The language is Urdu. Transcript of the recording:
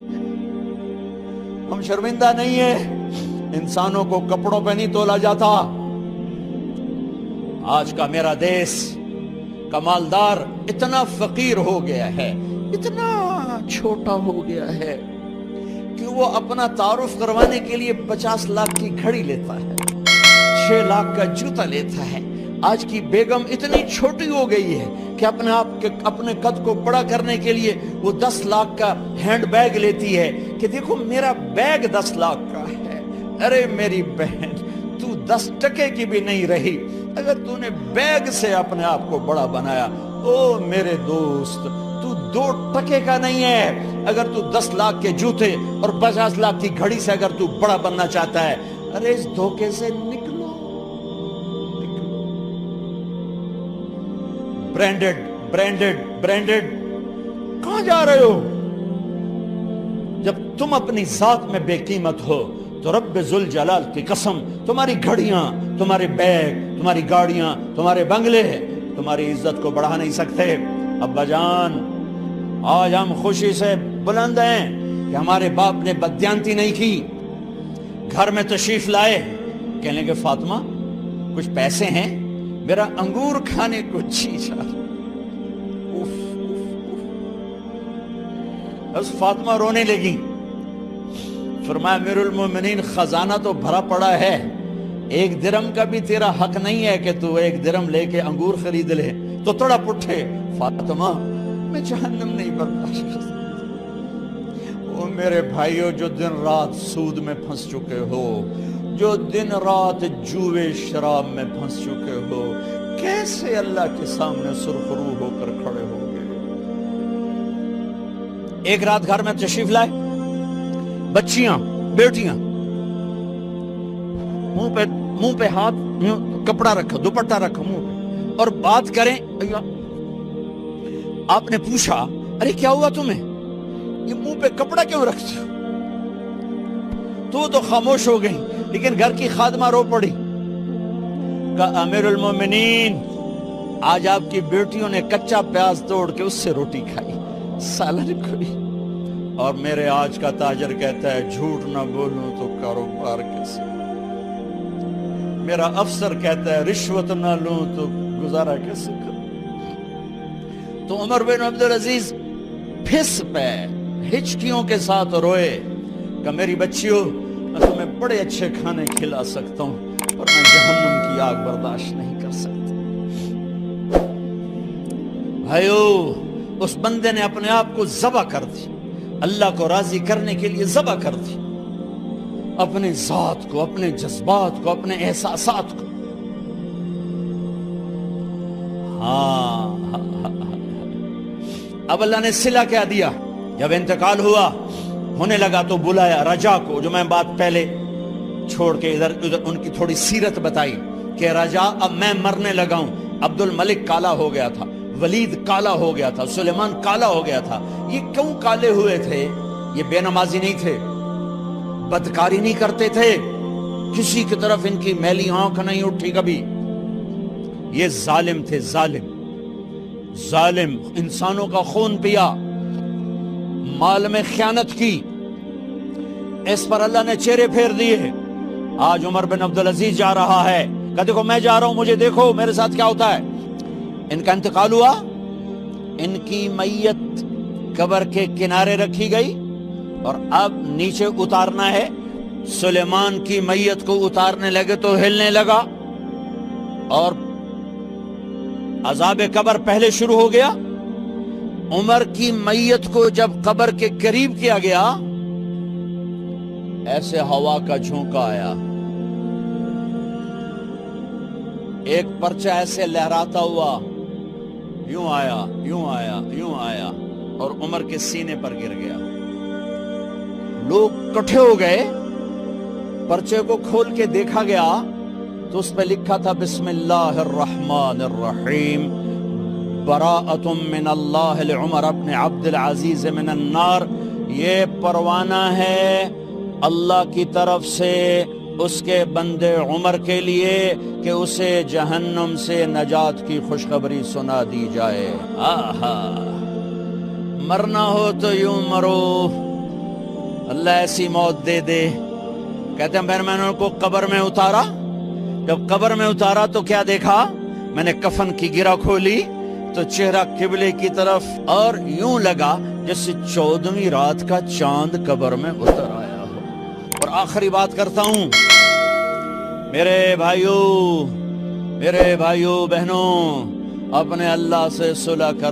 ہم شرمندہ نہیں ہیں، انسانوں کو کپڑوں پہ نہیں تولا جاتا۔ آج کا میرا دیس کا مالدار اتنا فقیر ہو گیا ہے، اتنا چھوٹا ہو گیا ہے کہ وہ اپنا تعارف کروانے کے لیے 50 لاکھ کی گھڑی لیتا ہے، 6 لاکھ کا جوتا لیتا ہے۔ آج کی بیگم اتنی چھوٹی ہو گئی ہے کہ اپنے قد کو بڑا کرنے کے لیے وہ 10 لاکھ کا ہینڈ بیگ لیتی ہے کہ دیکھو میرا بیگ 10 لاکھ کا ہے۔ ارے میری بہن، تو 10 ٹکے کی بھی نہیں رہی اگر تو نے بیگ سے اپنے آپ کو بڑا بنایا۔ او میرے دوست، تو 2 ٹکے کا نہیں ہے اگر تو 10 لاکھ کے جوتے اور 50 لاکھ کی گھڑی سے اگر تو بڑا بننا چاہتا ہے۔ ارے اس دھوکے سے نکلو۔ برینڈڈ برینڈڈ برینڈڈ، کہاں جا رہے ہو؟ جب تم اپنی ذات میں بے قیمت ہو تو رب ذوالجلال کی قسم، تمہاری گھڑیاں، تمہارے بیگ، تمہاری گاڑیاں، تمہارے بنگلے تمہاری عزت کو بڑھا نہیں سکتے۔ ابا جان، آج ہم خوشی سے بلند ہیں کہ ہمارے باپ نے بددیانتی نہیں کی۔ گھر میں تشریف لائے، کہنے لگے فاطمہ کچھ پیسے ہیں، میرا انگور کھانے کو جی چاہ رہا۔ بس فاطمہ رونے لگی۔ فرمایا امیر المومنین، خزانہ تو بھرا پڑا ہے، 1 درہم کا بھی تیرا حق نہیں ہے کہ تو 1 درہم لے کے انگور خرید لے۔ تو تڑپ اٹھے، فاطمہ میں جہنم نہیں برداشت کر سکتا۔ وہ میرے بھائیوں جو دن رات سود میں پھنس چکے ہو، جو دن رات جوئے شراب میں پھنس چکے ہو، کیسے اللہ کے سامنے سرخرو ہو کر کھڑے ہو گئے؟ ایک رات گھر میں تشریف لائے، بچیاں، بیٹیاں، منہ پہ ہاتھ، کپڑا رکھا، دوپٹہ رکھا منہ پہ، اور بات کریں۔ آپ نے پوچھا ارے کیا ہوا تمہیں، یہ منہ پہ کپڑا کیوں رکھتے ہو؟ تو خاموش ہو گئی، لیکن گھر کی خادمہ رو پڑی۔ کہا امیر المومنین، آج آپ کی بیٹیوں نے کچا پیاز توڑ کے اس سے روٹی کھائی، سالن کھائی، اور میرے آج کا تاجر کہتا ہے جھوٹ نہ بولوں تو کاروبار کیسے؟ میرا افسر کہتا ہے رشوت نہ لوں تو گزارا کیسے کروں؟ تو عمر بن عبدالعزیز پھس پہ ہچکیوں کے ساتھ روئے کہ میری بچیوں، میں تمہیں بڑے اچھے کھانے کھلا سکتا ہوں اور میں جہنم کی آگ برداشت نہیں کر سکتا۔ بھائیو، اس بندے نے اپنے آپ کو ذبح کر دی، اللہ کو راضی کرنے کے لیے ذبح کر دی، اپنے ذات کو، اپنے جذبات کو، اپنے احساسات کو۔ اب اللہ نے صلہ کیا دیا، جب انتقال ہونے لگا تو بلایا رجا کو، جو میں بات پہلے چھوڑ کے ادھر ان کی تھوڑی سیرت بتائی کہ رجا اب میں مرنے لگا ہوں۔ عبد الملک کالا ہو گیا تھا، ولید کالا ہو گیا تھا، سلیمان کالا ہو گیا تھا۔ یہ کیوں کالے ہوئے تھے؟ یہ بے نمازی نہیں تھے، بدکاری نہیں کرتے تھے، کسی کی طرف ان کی میلی آنکھ نہیں اٹھی کبھی۔ یہ ظالم تھے، ظالم، انسانوں کا خون پیا، مال میں خیانت کی، اس پر اللہ نے چہرے پھیر دیے۔ آج عمر بن عبدالعزیز جا رہا ہے کہ دیکھو میں جا رہا ہوں، مجھے دیکھو میرے ساتھ کیا ہوتا ہے۔ ان کا انتقال ہوا، ان کی میت قبر کے کنارے رکھی گئی، اور اب نیچے اتارنا ہے۔ سلیمان کی میت کو اتارنے لگے تو ہلنے لگا، اور عذاب قبر پہلے شروع ہو گیا۔ عمر کی میت کو جب قبر کے قریب کیا گیا، ایسے ہوا کا جھونکا آیا، ایک پرچہ ایسے لہراتا ہوا یوں آیا، یوں آیا، یوں آیا، اور عمر کے سینے پر گر گیا۔ لوگ کٹھے ہو گئے، پرچے کو کھول کے دیکھا گیا تو اس پہ لکھا تھا بسم اللہ الرحمن الرحیم، براءۃ من اللہ لعمر بن عبد العزیز من النار۔ یہ پروانہ ہے اللہ کی طرف سے اس کے بندے عمر کے لیے کہ اسے جہنم سے نجات کی خوشخبری سنا دی جائے۔ آہا، مرنا ہو تو یوں مرو، اللہ ایسی موت دے دے. کہتے ہیں پھر میں نے ان کو قبر میں اتارا. جب قبر میں اتارا تو کیا دیکھا؟ میں نے کفن کی گرہ کھولی تو چہرہ قبلے کی طرف، اور یوں لگا جیسے 14ویں رات کا چاند قبر میں اتر آیا ہو. اور آخری بات کرتا ہوں، میرے بھائیوں بہنوں، اپنے اللہ سے صلح کر